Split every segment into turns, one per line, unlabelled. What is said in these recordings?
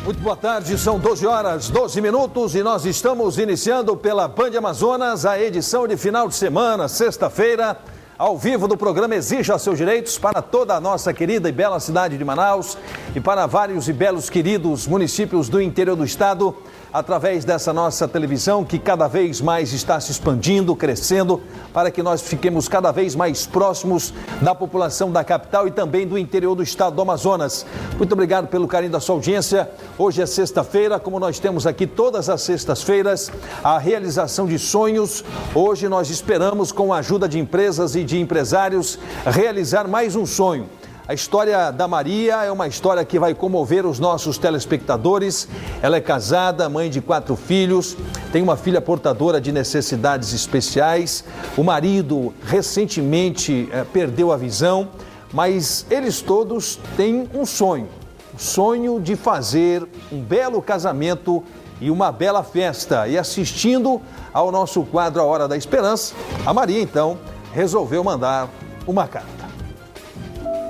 Muito boa tarde, são 12 horas, 12 minutos e nós estamos iniciando pela Band Amazonas a edição de final de semana, sexta-feira, ao vivo do programa Exija Seus Direitos para toda a nossa querida e bela cidade de Manaus e para vários e belos queridos municípios do interior do estado, através dessa nossa televisão que cada vez mais está se expandindo, crescendo, para que nós fiquemos cada vez mais próximos da população da capital e também do interior do estado do Amazonas. Muito obrigado pelo carinho da sua audiência. Hoje é sexta-feira, como nós temos aqui todas as sextas-feiras, a realização de sonhos. Hoje nós esperamos, com a ajuda de empresas e de empresários, realizar mais um sonho. A história da Maria é uma história que vai comover os nossos telespectadores. Ela é casada, mãe de 4 filhos, tem uma filha portadora de necessidades especiais. O marido recentemente perdeu a visão, mas eles todos têm um sonho. O sonho de fazer um belo casamento e uma bela festa. E assistindo ao nosso quadro A Hora da Esperança, a Maria então resolveu mandar uma carta.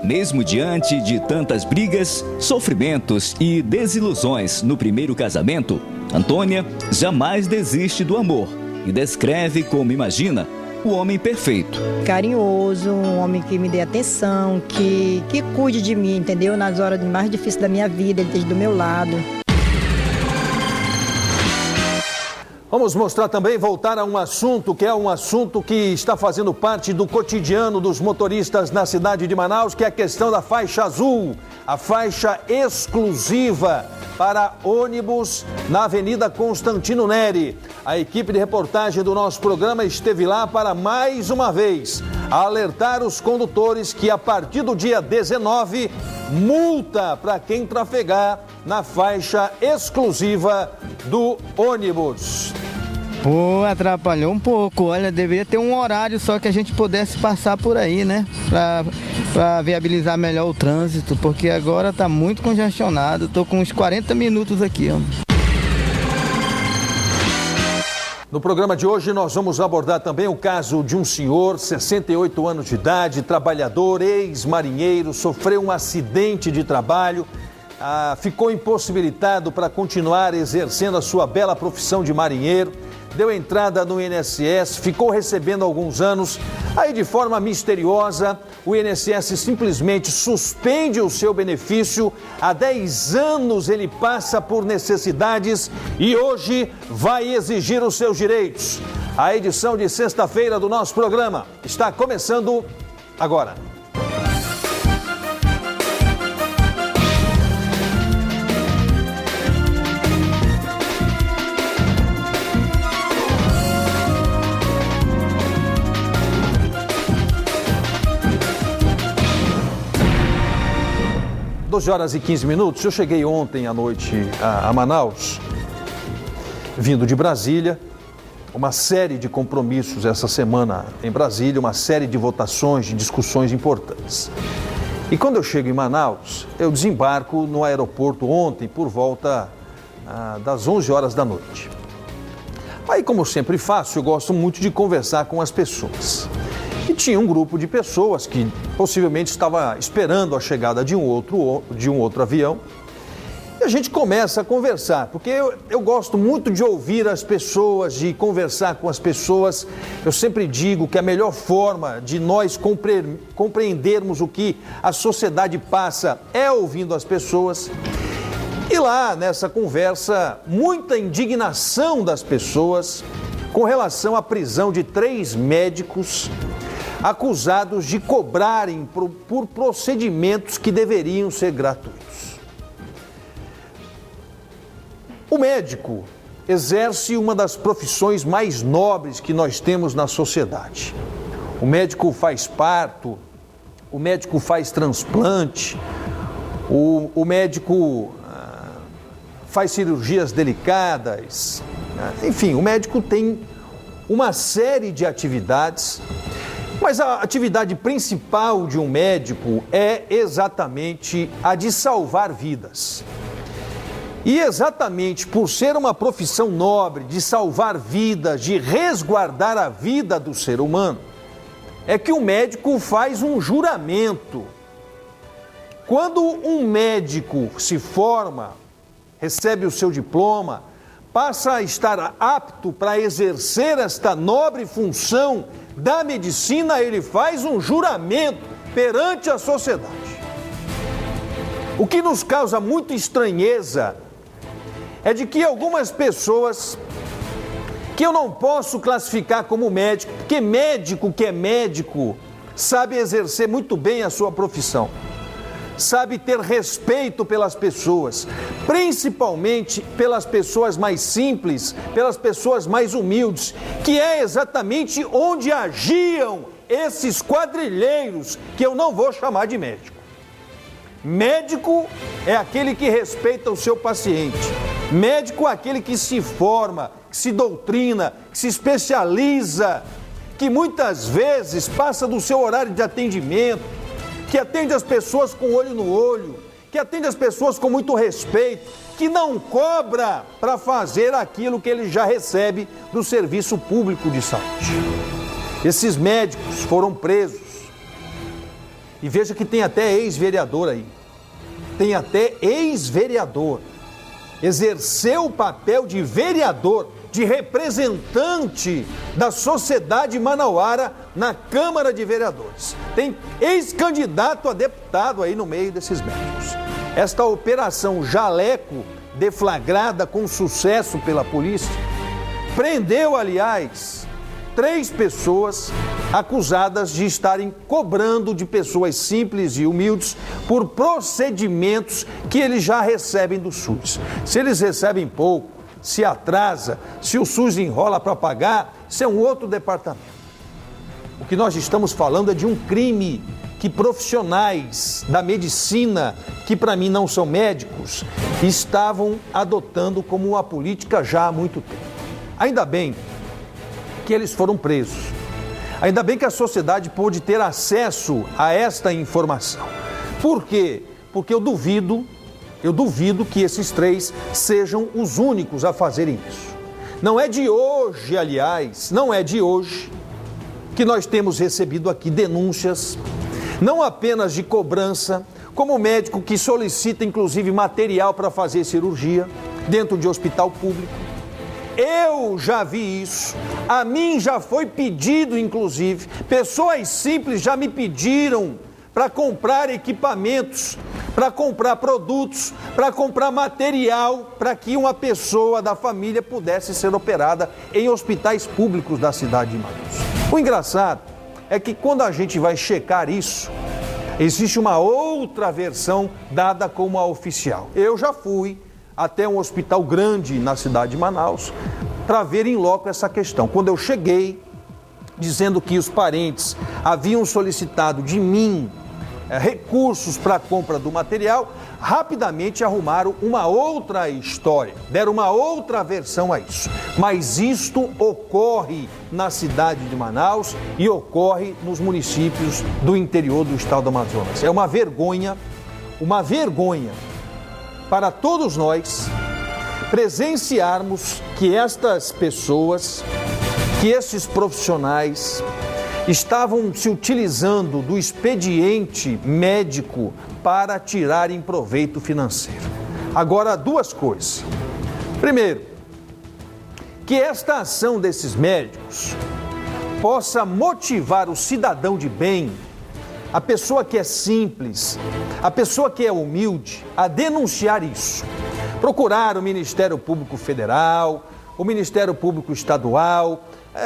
Mesmo diante de tantas brigas, sofrimentos e desilusões no primeiro casamento, Antônia jamais desiste do amor e descreve como imagina o homem perfeito.
Carinhoso, um homem que me dê atenção, que cuide de mim, entendeu? Nas horas mais difíceis da minha vida, ele esteja do meu lado.
Vamos mostrar também, voltar a um assunto que é um assunto que está fazendo parte do cotidiano dos motoristas na cidade de Manaus, que é a questão da faixa azul, a faixa exclusiva para ônibus na Avenida Constantino Neri. A equipe de reportagem do nosso programa esteve lá para, mais uma vez, alertar os condutores que a partir do dia 19, multa para quem trafegar na faixa exclusiva do ônibus.
Pô, atrapalhou um pouco. Olha, deveria ter um horário só que a gente pudesse passar por aí, né? Pra viabilizar melhor o trânsito, porque agora tá muito congestionado. Tô com uns 40 minutos aqui, ó.
No programa de hoje nós vamos abordar também o caso de um senhor, 68 anos de idade, trabalhador, ex-marinheiro, sofreu um acidente de trabalho, ficou impossibilitado para continuar exercendo a sua bela profissão de marinheiro, deu entrada no INSS, ficou recebendo alguns anos, aí de forma misteriosa o INSS simplesmente suspende o seu benefício, há 10 anos ele passa por necessidades e hoje vai exigir os seus direitos. A edição de sexta-feira do nosso programa está começando agora. Horas e 15 minutos, eu cheguei ontem à noite a Manaus, vindo de Brasília, uma série de compromissos essa semana em Brasília, uma série de votações, de discussões importantes. E quando eu chego em Manaus, eu desembarco no aeroporto ontem por volta das 11 horas da noite. Aí, como eu sempre faço, eu gosto muito de conversar com as pessoas. E tinha um grupo de pessoas que possivelmente estava esperando a chegada de um outro avião. E a gente começa a conversar, porque eu gosto muito de ouvir as pessoas, de conversar com as pessoas. Eu sempre digo que a melhor forma de nós compreendermos o que a sociedade passa é ouvindo as pessoas. E lá, nessa conversa, muita indignação das pessoas com relação à prisão de 3 médicos acusados de cobrarem por procedimentos que deveriam ser gratuitos. O médico exerce uma das profissões mais nobres que nós temos na sociedade. O médico faz parto, o médico faz transplante, o médico faz cirurgias delicadas, enfim, o médico tem uma série de atividades. Mas a atividade principal de um médico é exatamente a de salvar vidas. E exatamente por ser uma profissão nobre, de salvar vidas, de resguardar a vida do ser humano, é que o médico faz um juramento. Quando um médico se forma, recebe o seu diploma, passa a estar apto para exercer esta nobre função da medicina, ele faz um juramento perante a sociedade. O que nos causa muita estranheza é de que algumas pessoas, que eu não posso classificar como médico, porque médico que é médico sabe exercer muito bem a sua profissão, sabe ter respeito pelas pessoas, principalmente pelas pessoas mais simples, pelas pessoas mais humildes, que é exatamente onde agiam esses quadrilheiros, que eu não vou chamar de médico. Médico é aquele que respeita o seu paciente. Médico é aquele que se forma, que se doutrina, que se especializa, que muitas vezes passa do seu horário de atendimento, que atende as pessoas com olho no olho, que atende as pessoas com muito respeito, que não cobra para fazer aquilo que ele já recebe do serviço público de saúde. Esses médicos foram presos. E veja que tem até ex-vereador aí. Tem até ex-vereador. Exerceu o papel de vereador, de representante da sociedade manauara na Câmara de Vereadores. Tem ex-candidato a deputado aí no meio desses médicos. Esta operação Jaleco, deflagrada com sucesso pela polícia, prendeu, aliás, 3 pessoas acusadas de estarem cobrando de pessoas simples e humildes por procedimentos que eles já recebem do SUS. Se eles recebem pouco, se atrasa, se o SUS enrola para pagar, isso é um outro departamento. O que nós estamos falando é de um crime que profissionais da medicina, que para mim não são médicos, estavam adotando como uma política já há muito tempo. Ainda bem que eles foram presos. Ainda bem que a sociedade pôde ter acesso a esta informação. Por quê? Porque eu duvido que esses 3 sejam os únicos a fazerem isso. Não é de hoje, aliás, não é de hoje que nós temos recebido aqui denúncias, não apenas de cobrança, como médico que solicita inclusive material para fazer cirurgia dentro de hospital público. Eu já vi isso, a mim já foi pedido inclusive, pessoas simples já me pediram para comprar equipamentos, para comprar produtos, para comprar material, para que uma pessoa da família pudesse ser operada em hospitais públicos da cidade de Manaus. O engraçado é que quando a gente vai checar isso, existe uma outra versão dada como a oficial. Eu já fui até um hospital grande na cidade de Manaus para ver em loco essa questão. Quando eu cheguei, dizendo que os parentes haviam solicitado de mim recursos para a compra do material, rapidamente arrumaram uma outra história, deram uma outra versão a isso. Mas isto ocorre na cidade de Manaus e ocorre nos municípios do interior do estado do Amazonas. É uma vergonha para todos nós presenciarmos que estas pessoas, que esses profissionais estavam se utilizando do expediente médico para tirarem proveito financeiro. Agora, 2 coisas. Primeiro, que esta ação desses médicos possa motivar o cidadão de bem, a pessoa que é simples, a pessoa que é humilde, a denunciar isso. Procurar o Ministério Público Federal, o Ministério Público Estadual,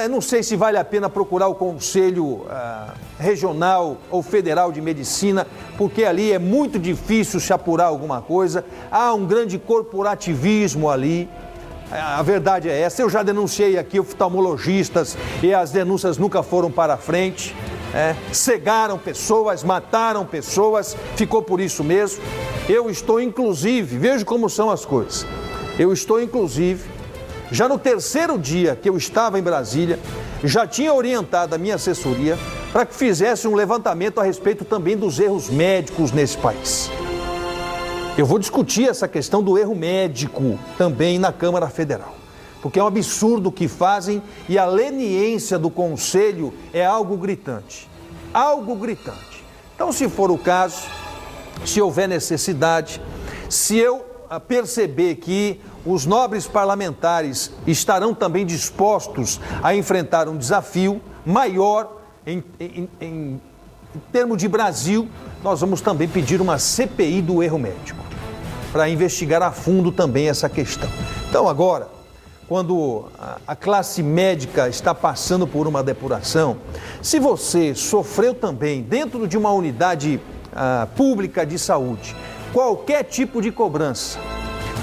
não sei se vale a pena procurar o Conselho Regional ou Federal de Medicina, porque ali é muito difícil se apurar alguma coisa, há um grande corporativismo ali. A verdade é essa. Eu já denunciei aqui oftalmologistas e as denúncias nunca foram para frente. Cegaram pessoas, mataram pessoas, ficou por isso mesmo. Eu estou inclusive, veja como são as coisas, já no 3º dia que eu estava em Brasília, já tinha orientado a minha assessoria para que fizesse um levantamento a respeito também dos erros médicos nesse país. Eu vou discutir essa questão do erro médico também na Câmara Federal, porque é um absurdo o que fazem e a leniência do Conselho é algo gritante. Algo gritante. Então, se for o caso, se houver necessidade, se eu a perceber que os nobres parlamentares estarão também dispostos a enfrentar um desafio maior em termos de Brasil, nós vamos também pedir uma CPI do erro médico, para investigar a fundo também essa questão. Então agora, quando a classe médica está passando por uma depuração, se você sofreu também dentro de uma unidade pública de saúde, qualquer tipo de cobrança,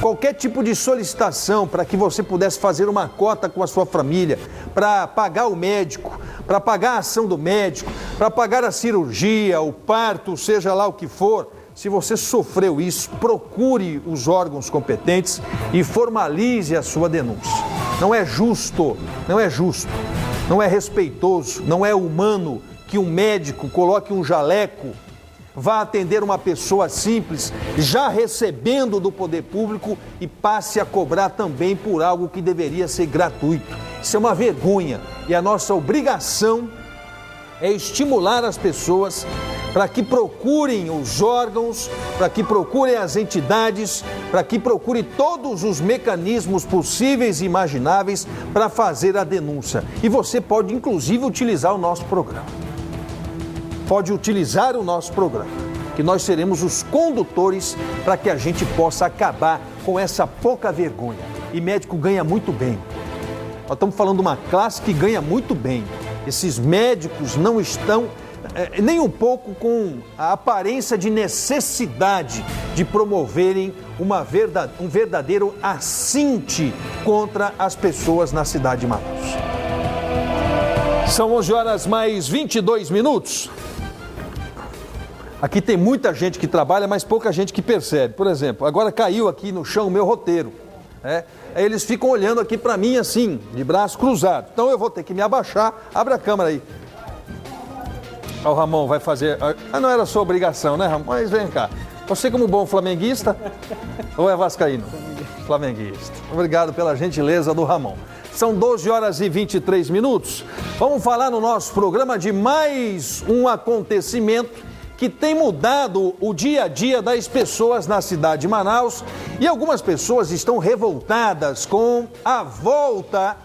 qualquer tipo de solicitação para que você pudesse fazer uma cota com a sua família, para pagar o médico, para pagar a ação do médico, para pagar a cirurgia, o parto, seja lá o que for, se você sofreu isso, procure os órgãos competentes e formalize a sua denúncia. Não é justo, não é respeitoso, não é humano que um médico coloque um jaleco, vá atender uma pessoa simples, já recebendo do poder público e passe a cobrar também por algo que deveria ser gratuito. Isso é uma vergonha e a nossa obrigação é estimular as pessoas para que procurem os órgãos, para que procurem as entidades, para que procurem todos os mecanismos possíveis e imagináveis para fazer a denúncia. E você pode, inclusive, utilizar o nosso programa. Pode utilizar o nosso programa, que nós seremos os condutores para que a gente possa acabar com essa pouca vergonha. E médico ganha muito bem. Nós estamos falando de uma classe que ganha muito bem. Esses médicos não estão nem um pouco com a aparência de necessidade de promoverem um verdadeiro assinte contra as pessoas na cidade de Manaus. São 11 horas mais 22 minutos. Aqui tem muita gente que trabalha, mas pouca gente que percebe. Por exemplo, agora caiu aqui no chão o meu roteiro. Aí eles ficam olhando aqui para mim assim, de braço cruzado. Então eu vou ter que me abaixar. Abre a câmera aí. O Ramon vai fazer... não era sua obrigação, né, Ramon? Mas vem cá. Você como bom flamenguista ou é vascaíno? Flamenguista. Obrigado pela gentileza do Ramon. São 12 horas e 23 minutos. Vamos falar no nosso programa de mais um acontecimento que tem mudado o dia a dia das pessoas na cidade de Manaus. E algumas pessoas estão revoltadas com a volta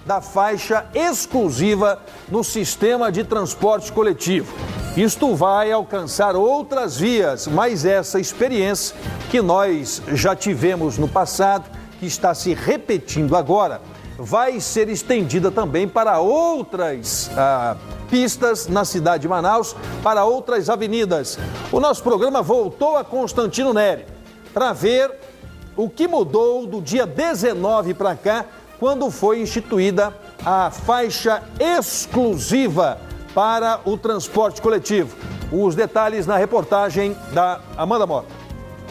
da faixa exclusiva no sistema de transporte coletivo. Isto vai alcançar outras vias, mas essa experiência que nós já tivemos no passado, que está se repetindo agora, vai ser estendida também para outras pistas na cidade de Manaus, para outras avenidas. O nosso programa voltou a Constantino Neri para ver o que mudou do dia 19 para cá, quando foi instituída a faixa exclusiva para o transporte coletivo. Os detalhes na reportagem da Amanda Mota.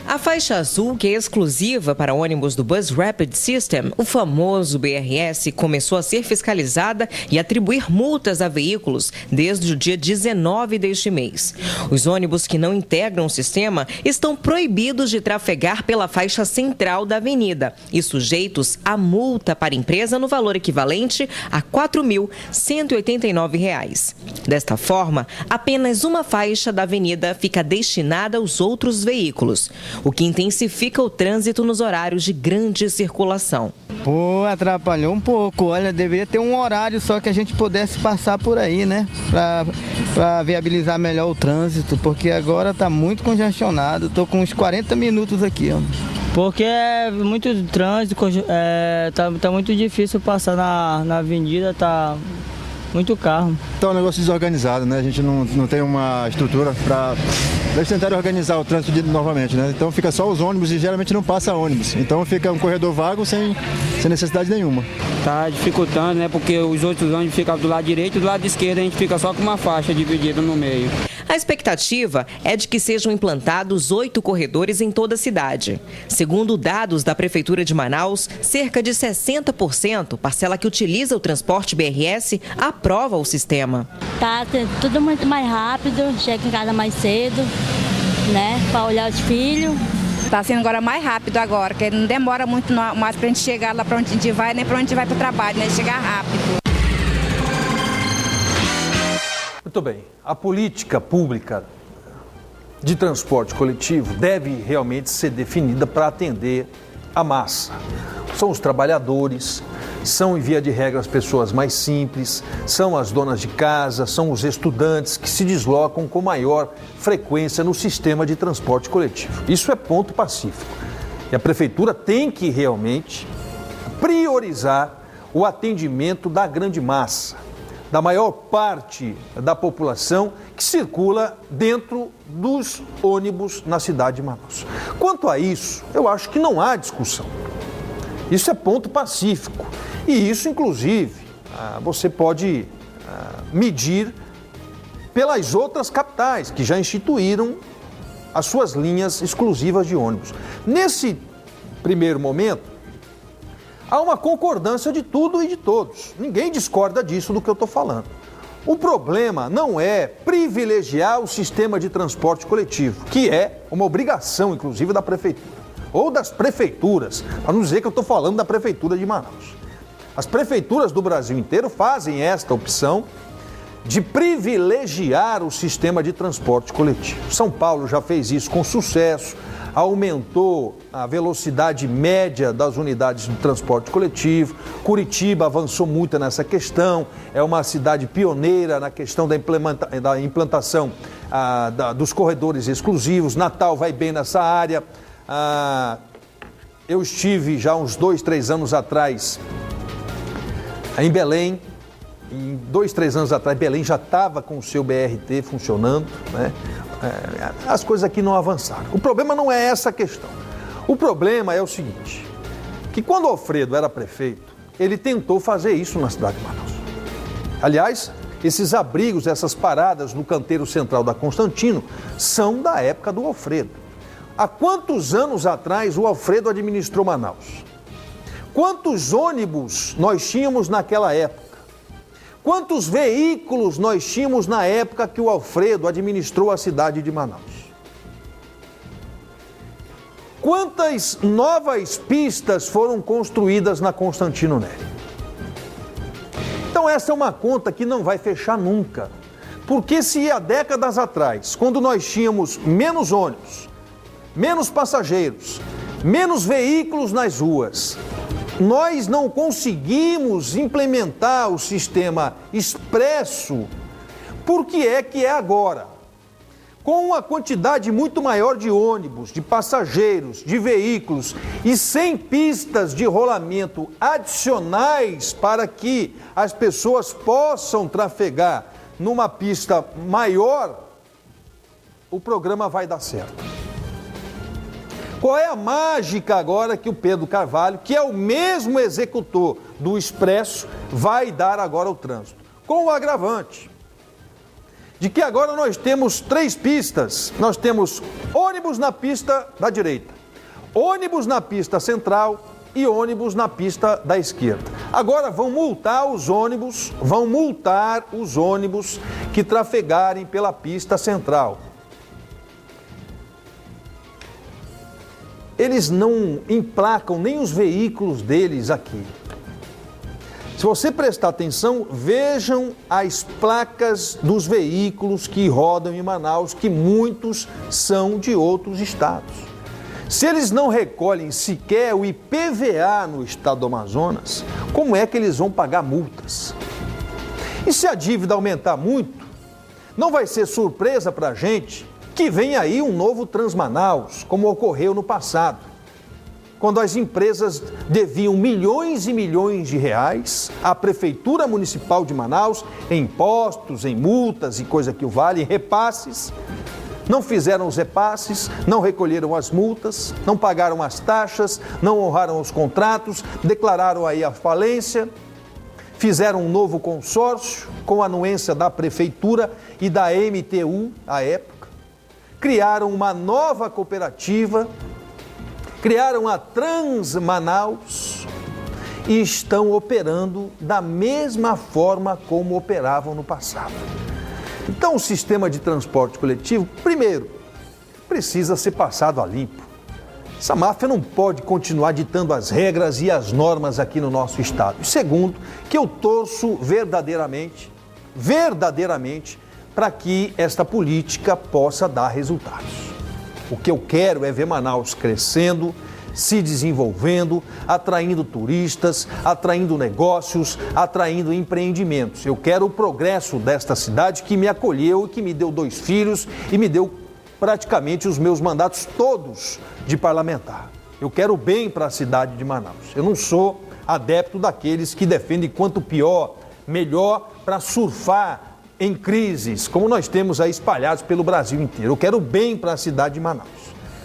A faixa azul, que é exclusiva para ônibus do Bus Rapid System, o famoso BRS, começou a ser fiscalizada e atribuir multas a veículos desde o dia 19 deste mês. Os ônibus que não integram o sistema estão proibidos de trafegar pela faixa central da avenida e sujeitos a multa para a empresa no valor equivalente a R$ 4.189. Desta forma, apenas uma faixa da avenida fica destinada aos outros veículos, o que intensifica o trânsito nos horários de grande circulação.
Atrapalhou um pouco. Olha, deveria ter um horário só que a gente pudesse passar por aí, né? Para viabilizar melhor o trânsito, porque agora está muito congestionado. Estou com uns 40 minutos aqui, ó.
Porque é muito trânsito, tá muito difícil passar na avenida, tá muito carro.
Então é um negócio desorganizado, né? A gente não tem uma estrutura para... Eles tentaram organizar o trânsito novamente, né? Então fica só os ônibus e geralmente não passa ônibus. Então fica um corredor vago sem necessidade nenhuma.
Tá dificultando, né? Porque os outros ônibus ficam do lado direito e do lado esquerdo a gente fica só com uma faixa dividida no meio.
A expectativa é de que sejam implantados 8 corredores em toda a cidade. Segundo dados da Prefeitura de Manaus, cerca de 60%, parcela que utiliza o transporte BRS, aprova o sistema.
Tá tudo muito mais rápido, chega em casa mais cedo, né, para olhar os filhos.
Está sendo agora mais rápido agora, que não demora muito mais para a gente chegar lá para onde a gente vai, nem para onde a gente vai para o trabalho, né, chegar rápido.
Muito bem, a política pública de transporte coletivo deve realmente ser definida para atender a massa. São os trabalhadores, são, em via de regra, as pessoas mais simples, são as donas de casa, são os estudantes que se deslocam com maior frequência no sistema de transporte coletivo. Isso é ponto pacífico. E a prefeitura tem que realmente priorizar o atendimento da grande massa, da maior parte da população que circula dentro dos ônibus na cidade de Manaus. Quanto a isso, eu acho que não há discussão. Isso é ponto pacífico. E isso, inclusive, você pode medir pelas outras capitais que já instituíram as suas linhas exclusivas de ônibus. Nesse primeiro momento, há uma concordância de tudo e de todos. Ninguém discorda disso do que eu estou falando. O problema não é privilegiar o sistema de transporte coletivo, que é uma obrigação, inclusive, da prefeitura, ou das prefeituras, para não dizer que eu estou falando da prefeitura de Manaus. As prefeituras do Brasil inteiro fazem esta opção de privilegiar o sistema de transporte coletivo. São Paulo já fez isso com sucesso, aumentou a velocidade média das unidades de transporte coletivo. Curitiba avançou muito nessa questão, é uma cidade pioneira na questão da implantação dos corredores exclusivos. Natal vai bem nessa área. Eu estive já uns 2, 3 anos atrás em Belém. Em 2, 3 anos atrás, Belém já estava com o seu BRT funcionando, né? As coisas aqui não avançaram. O problema não é essa questão. O problema é o seguinte, que quando o Alfredo era prefeito, ele tentou fazer isso na cidade de Manaus. Aliás, esses abrigos, essas paradas no canteiro central da Constantino são da época do Alfredo. Há quantos anos atrás o Alfredo administrou Manaus? Quantos ônibus nós tínhamos naquela época? Quantos veículos nós tínhamos na época que o Alfredo administrou a cidade de Manaus? Quantas novas pistas foram construídas na Constantino Nery? Então essa é uma conta que não vai fechar nunca. Porque se há décadas atrás, quando nós tínhamos menos ônibus, menos passageiros, menos veículos nas ruas, nós não conseguimos implementar o sistema expresso, por que é agora? Com uma quantidade muito maior de ônibus, de passageiros, de veículos e sem pistas de rolamento adicionais para que as pessoas possam trafegar numa pista maior, o programa vai dar certo. Qual é a mágica agora que o Pedro Carvalho, que é o mesmo executor do Expresso, vai dar agora ao trânsito? Com o agravante de que agora nós temos 3 pistas. Nós temos ônibus na pista da direita, ônibus na pista central e ônibus na pista da esquerda. Agora vão multar os ônibus que trafegarem pela pista central. Eles não emplacam nem os veículos deles aqui. Se você prestar atenção, vejam as placas dos veículos que rodam em Manaus, que muitos são de outros estados. Se eles não recolhem sequer o IPVA no estado do Amazonas, como é que eles vão pagar multas? E se a dívida aumentar muito, não vai ser surpresa para a gente que vem aí um novo Transmanaus, como ocorreu no passado, quando as empresas deviam milhões e milhões de reais à Prefeitura Municipal de Manaus, em impostos, em multas e coisa que o vale, em repasses. Não fizeram os repasses, não recolheram as multas, não pagaram as taxas, não honraram os contratos, declararam aí a falência, fizeram um novo consórcio com a anuência da Prefeitura e da MTU à época. Criaram uma nova cooperativa, criaram a Transmanaus e estão operando da mesma forma como operavam no passado. Então o sistema de transporte coletivo, primeiro, precisa ser passado a limpo. Essa máfia não pode continuar ditando as regras e as normas aqui no nosso estado. E segundo, que eu torço verdadeiramente, para que esta política possa dar resultados. O que eu quero é ver Manaus crescendo, se desenvolvendo, atraindo turistas, atraindo negócios, atraindo empreendimentos. Eu quero o progresso desta cidade que me acolheu e que me deu 2 filhos e me deu praticamente os meus mandatos todos de parlamentar. Eu quero o bem para a cidade de Manaus. Eu não sou adepto daqueles que defendem quanto pior, melhor para surfar em crises, como nós temos aí espalhados pelo Brasil inteiro. Eu quero o bem para a cidade de Manaus,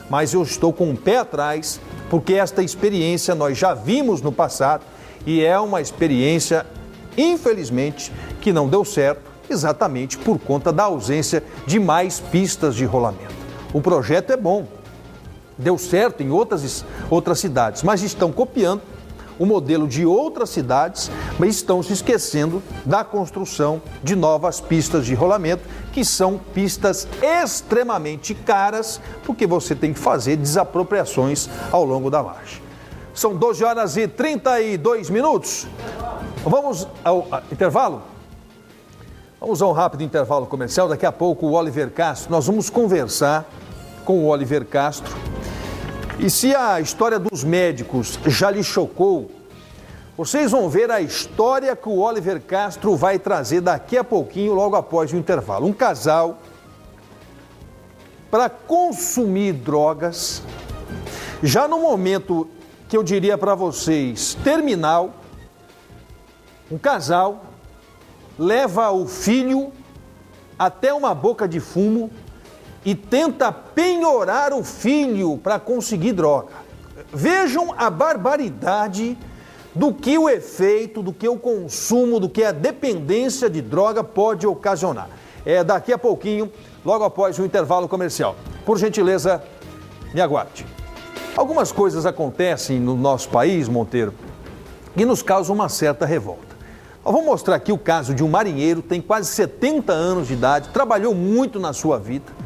mas eu estou com o pé atrás, porque esta experiência nós já vimos no passado e é uma experiência, infelizmente, que não deu certo, exatamente por conta da ausência de mais pistas de rolamento. O projeto é bom, deu certo em outras cidades, mas estão copiando o modelo de outras cidades, mas estão se esquecendo da construção de novas pistas de rolamento, que são pistas extremamente caras, porque você tem que fazer desapropriações ao longo da margem. São 12h32. Vamos ao intervalo? Vamos a um rápido intervalo comercial. Daqui a pouco o Oliver Castro, nós vamos conversar com o Oliver Castro. E se a história dos médicos já lhe chocou, vocês vão ver a história que o Oliver Castro vai trazer daqui a pouquinho, logo após o intervalo. Um casal, para consumir drogas, já no momento que eu diria para vocês, terminal, um casal leva o filho até uma boca de fumo e tenta penhorar o filho para conseguir droga. Vejam a barbaridade do que o efeito, do que o consumo, do que a dependência de droga pode ocasionar. É daqui a pouquinho, logo após o intervalo comercial. Por gentileza, me aguarde. Algumas coisas acontecem no nosso país, Monteiro, que nos causam uma certa revolta. Eu vou mostrar aqui o caso de um marinheiro, tem quase 70 anos de idade, trabalhou muito na sua vida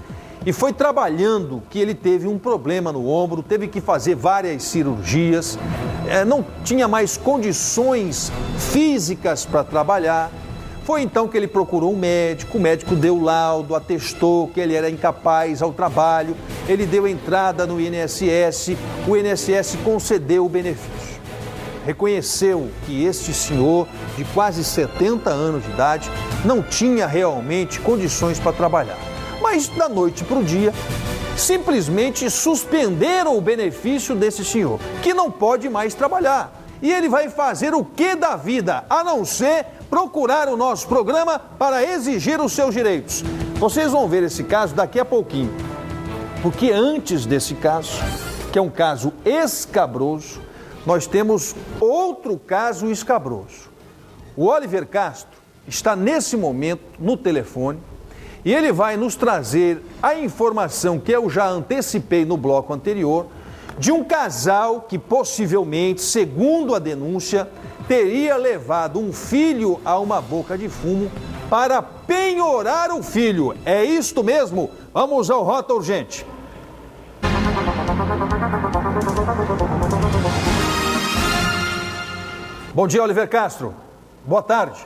e foi trabalhando que ele teve um problema no ombro, teve que fazer várias cirurgias, não tinha mais condições físicas para trabalhar. Foi então que ele procurou um médico, o médico deu laudo, atestou que ele era incapaz ao trabalho, ele deu entrada no INSS, o INSS concedeu o benefício. Reconheceu que este senhor, de quase 70 anos de idade, não tinha realmente condições para trabalhar. Mas, da noite para o dia, simplesmente suspenderam o benefício desse senhor, que não pode mais trabalhar. E ele vai fazer o que da vida, a não ser procurar o nosso programa para exigir os seus direitos. Vocês vão ver esse caso daqui a pouquinho, porque antes desse caso, que é um caso escabroso, nós temos outro caso escabroso. O Oliver Castro está nesse momento no telefone e ele vai nos trazer a informação que eu já antecipei no bloco anterior de um casal que possivelmente, segundo a denúncia, teria levado um filho a uma boca de fumo para penhorar o filho. É isto mesmo? Vamos ao Rota Urgente. Bom dia, Oliver Castro. Boa tarde.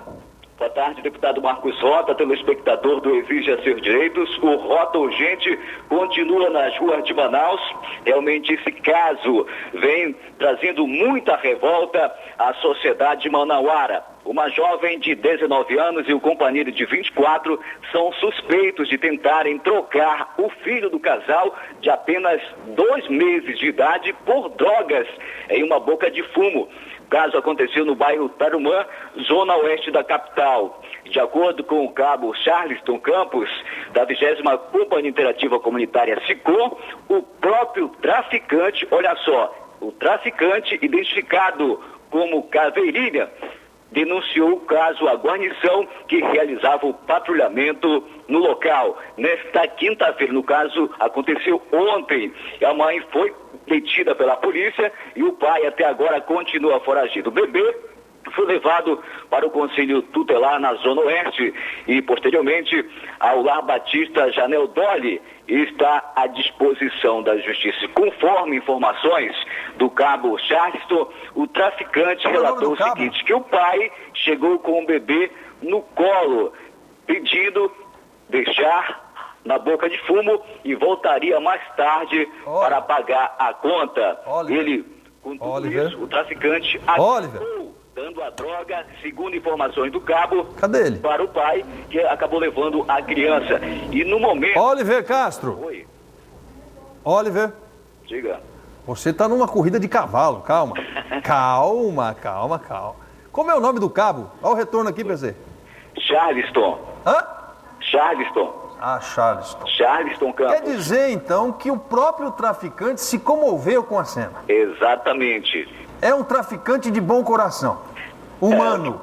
Boa tarde, deputado Marcos Rota, telespectador do Exija Seus Direitos. O Rota Urgente continua nas ruas de Manaus. Realmente esse caso vem trazendo muita revolta à sociedade manauara. Uma jovem de 19 anos e o companheiro de 24 são suspeitos de tentarem trocar o filho do casal de apenas 2 meses de idade por drogas em uma boca de fumo. O caso aconteceu no bairro Tarumã, zona oeste da capital. De acordo com o cabo Charleston Campos, da 20ª Companhia Interativa Comunitária SICOM, o próprio traficante, olha só, o traficante identificado como Caveirinha, denunciou o caso à guarnição que realizava o patrulhamento no local. Nesta quinta-feira, no caso, aconteceu ontem. A mãe foi detida pela polícia e o pai até agora continua foragido. O bebê foi levado para o Conselho Tutelar na Zona Oeste e, posteriormente, ao Lar Batista Janel Dolly, está à disposição da Justiça. Conforme informações do cabo Charleston, o traficante relatou o seguinte, que o pai chegou com o bebê no colo, pedindo deixar na boca de fumo e voltaria mais tarde para pagar a conta. Ele, com tudo isso, o traficante acabou dando a droga, segundo informações do cabo, para o pai, que acabou levando a criança. E no momento...
Oliver Castro.
Oi.
Oliver.
Diga.
Você está numa corrida de cavalo, calma. Calma. Como é o nome do cabo? Olha o retorno aqui, PC.
Charleston.
Hã?
Charleston.
Ah, Charleston.
Charleston Campos.
Quer dizer, então, que o próprio traficante se comoveu com a cena.
Exatamente.
É um traficante de bom coração. Humano.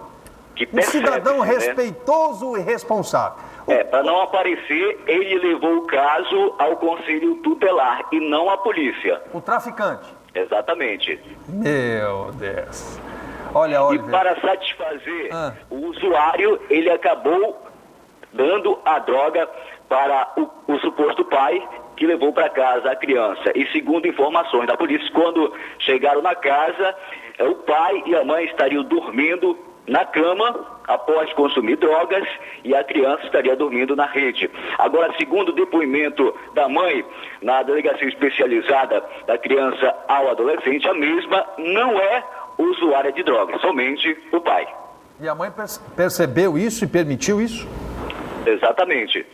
Que
um cidadão
né?
respeitoso e responsável.
Para não aparecer, ele levou o caso ao Conselho Tutelar e não à polícia.
O traficante.
Exatamente.
Meu Deus. Olha, Oliver.
E para satisfazer o usuário, ele acabou dando a droga para o suposto pai que levou para casa a criança. E segundo informações da polícia, quando chegaram na casa, o pai e a mãe estariam dormindo na cama após consumir drogas e a criança estaria dormindo na rede. Agora, segundo o depoimento da mãe na delegacia especializada da criança ao adolescente, a mesma não é usuária de drogas, somente o pai.
E a mãe percebeu isso e permitiu isso?
Exatamente.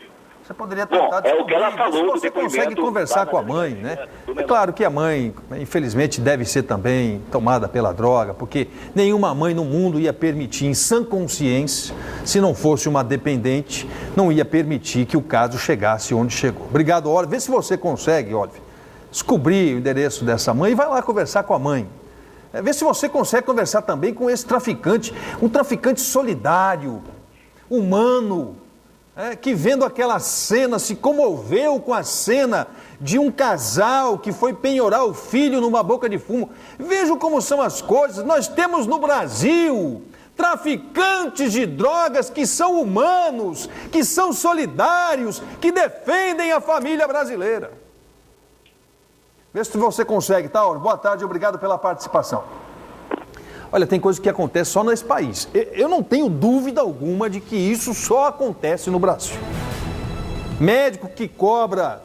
Você poderia tentar
é o que ela falou.
Se você consegue conversar com a mãe, né? É claro que a mãe, infelizmente, deve ser também tomada pela droga, porque nenhuma mãe no mundo ia permitir, em sã consciência, se não fosse uma dependente, não ia permitir que o caso chegasse onde chegou. Obrigado, Oliver. Vê se você consegue, Oliver, descobrir o endereço dessa mãe e vai lá conversar com a mãe. Vê se você consegue conversar também com esse traficante, um traficante solidário, humano, que vendo aquela cena, se comoveu com a cena de um casal que foi penhorar o filho numa boca de fumo. Vejam como são as coisas. Nós temos no Brasil traficantes de drogas que são humanos, que são solidários, que defendem a família brasileira. Vê se você consegue, tá? Boa tarde, obrigado pela participação. Olha, tem coisa que acontece só nesse país. Eu não tenho dúvida alguma de que isso só acontece no Brasil. Médico que cobra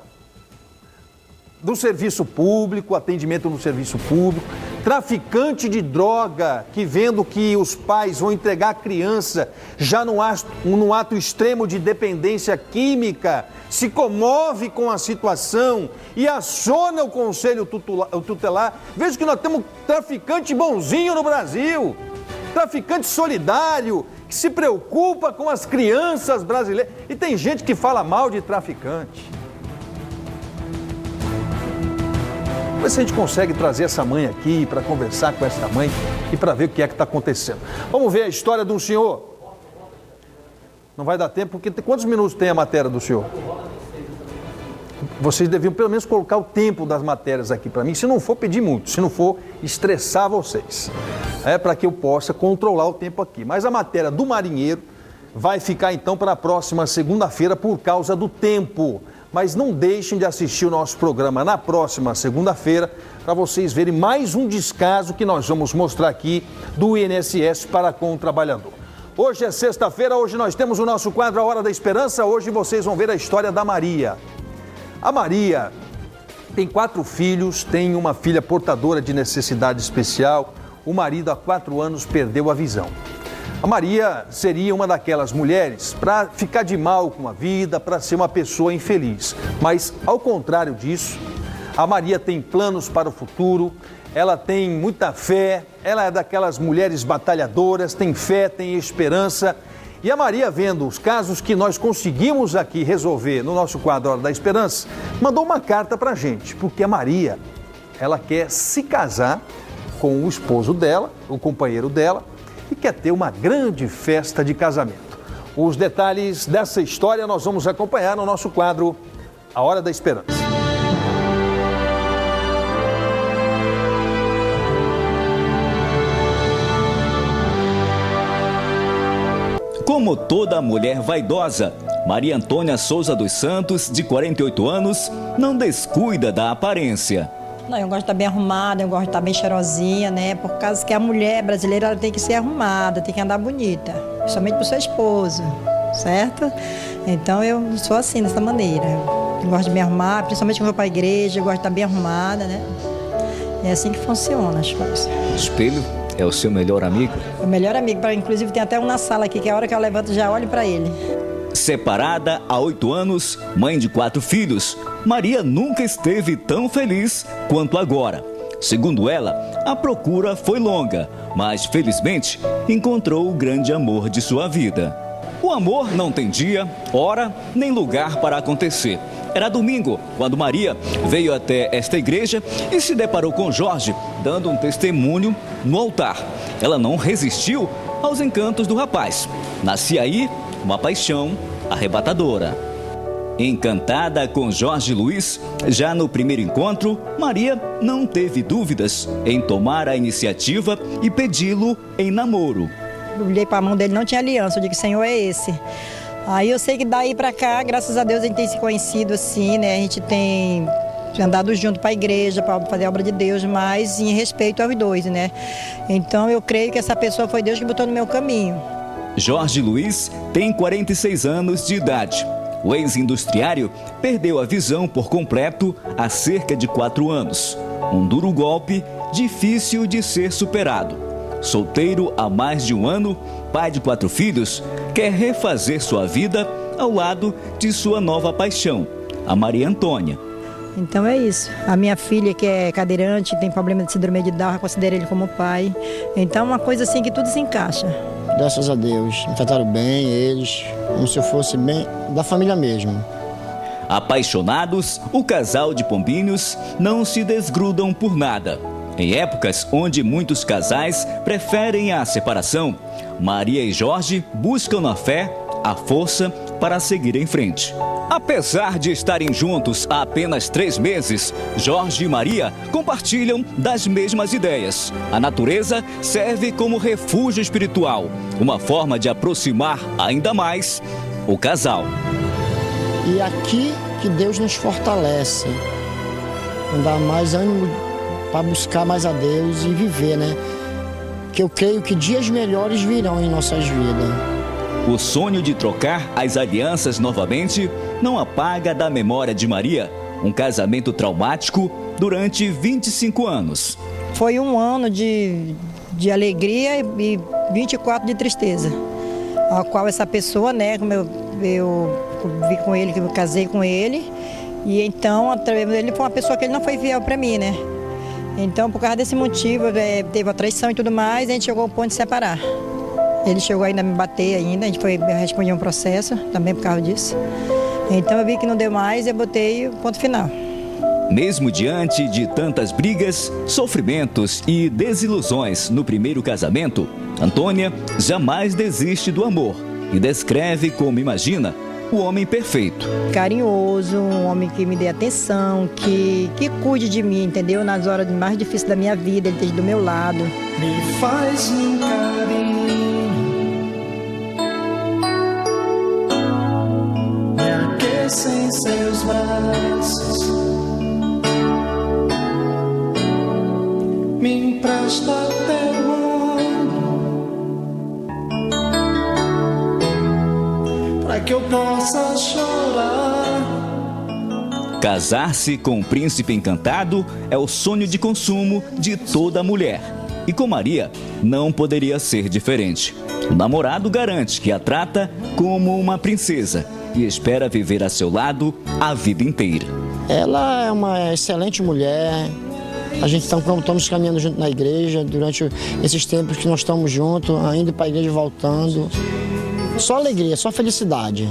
do serviço público, atendimento no serviço público, traficante de droga que vendo que os pais vão entregar a criança já num ato extremo de dependência química, se comove com a situação e aciona o Conselho Tutelar. Veja que nós temos um traficante bonzinho no Brasil, traficante solidário, que se preocupa com as crianças brasileiras. E tem gente que fala mal de traficante. Vamos ver se a gente consegue trazer essa mãe aqui para conversar com essa mãe e para ver o que é que está acontecendo. Vamos ver a história de um senhor. Não vai dar tempo, porque quantos minutos tem a matéria do senhor? Vocês deviam pelo menos colocar o tempo das matérias aqui para mim, se não for pedir muito, se não for estressar vocês. Para que eu possa controlar o tempo aqui. Mas a matéria do marinheiro vai ficar então para a próxima segunda-feira por causa do tempo. Mas não deixem de assistir o nosso programa na próxima segunda-feira para vocês verem mais um descaso que nós vamos mostrar aqui do INSS para com o trabalhador. Hoje é sexta-feira, hoje nós temos o nosso quadro A Hora da Esperança. Hoje vocês vão ver a história da Maria. A Maria tem 4 filhos, tem uma filha portadora de necessidade especial. O marido há 4 anos perdeu a visão. A Maria seria uma daquelas mulheres para ficar de mal com a vida, para ser uma pessoa infeliz. Mas, ao contrário disso, a Maria tem planos para o futuro, ela tem muita fé, ela é daquelas mulheres batalhadoras, tem fé, tem esperança. E a Maria, vendo os casos que nós conseguimos aqui resolver no nosso quadro Hora da Esperança, mandou uma carta para a gente, porque a Maria, ela quer se casar com o esposo dela, o companheiro dela, e quer ter uma grande festa de casamento. Os detalhes dessa história nós vamos acompanhar no nosso quadro A Hora da Esperança.
Como toda mulher vaidosa, Maria Antônia Souza dos Santos, de 48 anos, não descuida da aparência.
Não, eu gosto de estar bem arrumada, eu gosto de estar bem cheirosinha, né? Por causa que a mulher brasileira ela tem que ser arrumada, tem que andar bonita, somente pro seu esposo. certo? Então eu sou assim, dessa maneira. Eu gosto de me arrumar, principalmente quando eu vou para a igreja, eu gosto de estar bem arrumada, né? É assim que funciona as coisas.
Espelho é o seu melhor amigo?
O melhor amigo, inclusive tem até um na sala aqui, que a hora que eu levanto já olho para ele.
Separada há 8 anos, mãe de 4 filhos, Maria nunca esteve tão feliz quanto agora. Segundo ela, a procura foi longa, mas felizmente encontrou o grande amor de sua vida. O amor não tem dia, hora, nem lugar para acontecer. Era domingo, quando Maria veio até esta igreja e se deparou com Jorge, dando um testemunho no altar. Ela não resistiu aos encantos do rapaz. Nascia aí uma paixão arrebatadora. Encantada com Jorge Luiz, já no primeiro encontro, Maria não teve dúvidas em tomar a iniciativa e pedi-lo em namoro.
Eu olhei para a mão dele, não tinha aliança, eu digo, Senhor, é esse. Aí eu sei que daí para cá, graças a Deus, a gente tem se conhecido assim, né? A gente tem andado junto para a igreja, para fazer a obra de Deus, mas em respeito aos dois, né? Então eu creio que essa pessoa foi Deus que botou no meu caminho.
Jorge Luiz tem 46 anos de idade. O ex-industriário perdeu a visão por completo há cerca de 4 anos. Um duro golpe, difícil de ser superado. Solteiro há mais de 1 ano, pai de 4 filhos, quer refazer sua vida ao lado de sua nova paixão, a Maria Antônia.
Então é isso. A minha filha, que é cadeirante, tem problema de síndrome de Down, considero ele como pai. Então é uma coisa assim que tudo se encaixa.
Graças a Deus, me trataram bem, eles, como se eu fosse bem da família mesmo.
Apaixonados, o casal de pombinhos não se desgrudam por nada. Em épocas onde muitos casais preferem a separação, Maria e Jorge buscam na fé a força para seguir em frente. Apesar de estarem juntos há apenas 3 meses, Jorge e Maria compartilham das mesmas ideias. A natureza serve como refúgio espiritual, uma forma de aproximar ainda mais o casal.
E aqui que Deus nos fortalece, nos dá mais ânimo para buscar mais a Deus e viver, né? Que eu creio que dias melhores virão em nossas vidas.
O sonho de trocar as alianças novamente não apaga da memória de Maria um casamento traumático durante 25 anos.
Foi 1 ano de alegria e 24 de tristeza, a qual essa pessoa, né, como eu vi com ele, que eu casei com ele, e então ele foi uma pessoa que ele não foi fiel para mim, né? Então, por causa desse motivo, teve a traição e tudo mais, a gente chegou ao ponto de separar. Ele chegou ainda a me bater ainda, eu respondi um processo também por causa disso. Então eu vi que não deu mais e eu botei o ponto final.
Mesmo diante de tantas brigas, sofrimentos e desilusões no primeiro casamento, Antônia jamais desiste do amor e descreve como imagina o homem perfeito.
Carinhoso, um homem que me dê atenção, que cuide de mim, entendeu? Nas horas mais difíceis da minha vida, ele esteja do meu lado.
Me faz um carinho, me aqueça em seus braços, me empresta teu para que eu possa chorar.
Casar-se com um príncipe encantado é o sonho de consumo de toda mulher. E com Maria não poderia ser diferente. O namorado garante que a trata como uma princesa e espera viver a seu lado a vida inteira.
Ela é uma excelente mulher. A gente estamos caminhando junto na igreja durante esses tempos que nós estamos juntos, ainda para a igreja voltando. Só alegria, só felicidade.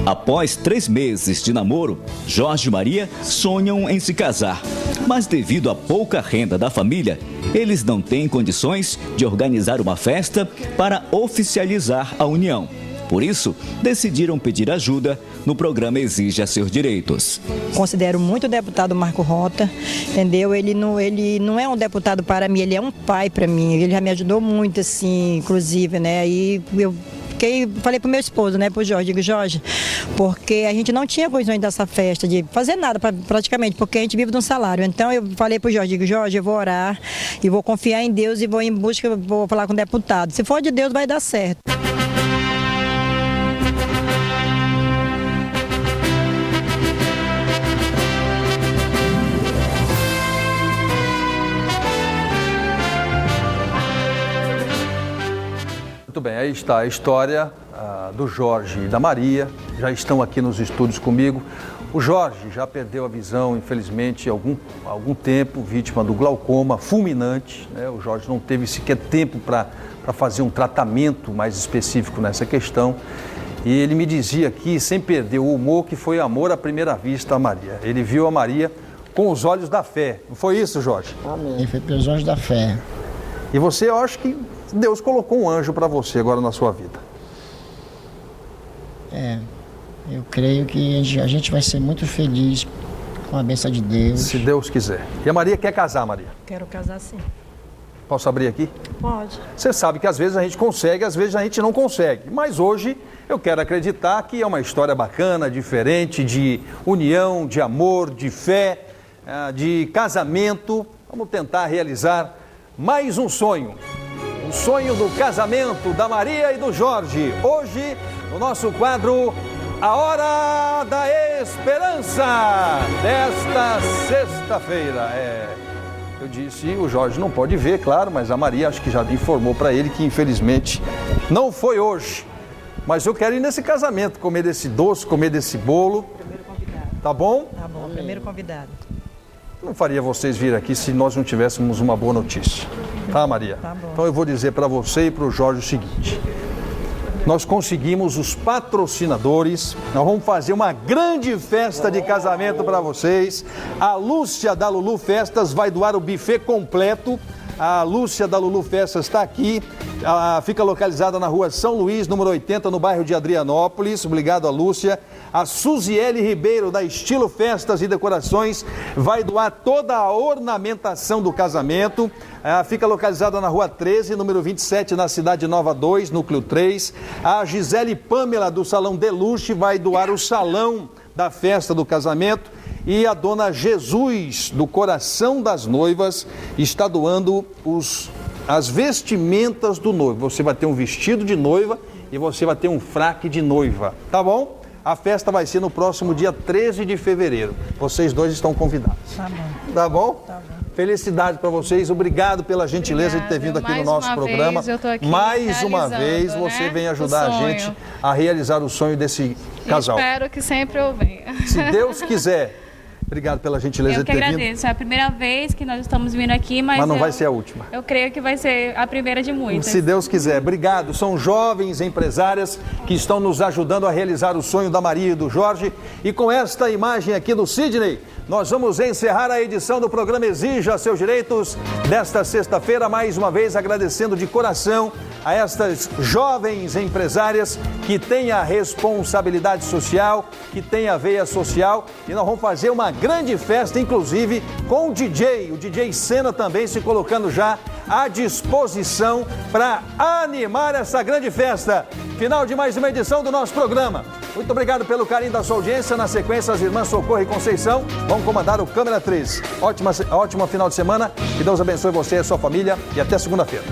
Após 3 meses de namoro, Jorge e Maria sonham em se casar. Mas devido à pouca renda da família, eles não têm condições de organizar uma festa para oficializar a união. Por isso, decidiram pedir ajuda no programa Exija Seus Direitos.
Considero muito o deputado Marco Rota, entendeu? Ele não é um deputado para mim, ele é um pai para mim. Ele já me ajudou muito, assim, inclusive, né? E eu falei pro meu esposo, né, pro Jorge, digo, Jorge, porque a gente não tinha condições dessa festa, de fazer nada praticamente, porque a gente vive de um salário. Então eu falei pro Jorge, digo, Jorge, eu vou orar e vou confiar em Deus e vou em busca, vou falar com o deputado. Se for de Deus, vai dar certo.
Muito bem, aí está a história do Jorge e da Maria, já estão aqui nos estúdios comigo. O Jorge já perdeu a visão, infelizmente, há algum tempo, vítima do glaucoma fulminante, né? O Jorge não teve sequer tempo para fazer um tratamento mais específico nessa questão. E ele me dizia aqui, sem perder o humor, que foi amor à primeira vista a Maria. Ele viu a Maria com os olhos da fé. Não foi isso, Jorge?
Amém. Foi pelos olhos da fé.
E você, eu acho que Deus colocou um anjo para você agora na sua vida.
Eu creio que a gente vai ser muito feliz com a bênção de Deus.
Se Deus quiser. E a Maria quer casar, Maria?
Quero casar sim.
Posso abrir aqui?
Pode.
Você sabe que às vezes a gente consegue, às vezes a gente não consegue. Mas hoje eu quero acreditar que é uma história bacana, diferente, de união, de amor, de fé, de casamento. Vamos tentar realizar mais um sonho. O sonho do casamento da Maria e do Jorge. Hoje, no nosso quadro A Hora da Esperança, desta sexta-feira. Eu disse, o Jorge não pode ver, claro, mas a Maria acho que já informou para ele que infelizmente não foi hoje. Mas eu quero ir nesse casamento, comer desse doce, comer desse bolo.
Primeiro convidado.
Tá bom?
Tá bom, primeiro convidado.
Não faria vocês vir aqui se nós não tivéssemos uma boa notícia. Tá, Maria?
Tá bom.
Então eu vou dizer para você e para o Jorge o seguinte. Nós conseguimos os patrocinadores, nós vamos fazer uma grande festa de casamento para vocês. A Lúcia da Lulu Festas vai doar o buffet completo. A Lúcia da Lulu Festas está aqui, fica localizada na rua São Luís, número 80, no bairro de Adrianópolis. Obrigado a Lúcia. A Suziele Ribeiro, da Estilo Festas e Decorações, vai doar toda a ornamentação do casamento. Fica localizada na rua 13, número 27, na Cidade Nova 2, núcleo 3. A Gisele Pâmela, do Salão Deluxe, vai doar o salão da festa do casamento. E a dona Jesus, do Coração das Noivas, está doando as vestimentas do noivo. Você vai ter um vestido de noiva e você vai ter um fraque de noiva, tá bom? A festa vai ser no próximo dia 13 de fevereiro. Vocês dois estão convidados.
Tá bom.
Tá bom?
Tá bom.
Felicidade para vocês, obrigado pela gentileza de ter vindo aqui no nosso programa. Mais uma vez você vem ajudar a gente a realizar o sonho desse casal.
Espero que sempre eu venha.
Se Deus quiser. Obrigado pela gentileza de ter vindo.
Eu que agradeço. É a primeira vez que nós estamos vindo aqui,
mas não vai ser a última.
Eu creio que vai ser a primeira de muitas.
Se Deus quiser. Obrigado. São jovens empresárias que estão nos ajudando a realizar o sonho da Maria e do Jorge. E com esta imagem aqui do Sidney, nós vamos encerrar a edição do programa Exija Seus Direitos desta sexta-feira, mais uma vez agradecendo de coração a estas jovens empresárias que têm a responsabilidade social, que têm a veia social, e nós vamos fazer uma grande festa, inclusive com o DJ Senna também se colocando já à disposição para animar essa grande festa. Final de mais uma edição do nosso programa. Muito obrigado pelo carinho da sua audiência. Na sequência, as irmãs Socorro e Conceição vão comandar o Câmera 13. Ótima final de semana. Que Deus abençoe você e a sua família. E até segunda-feira.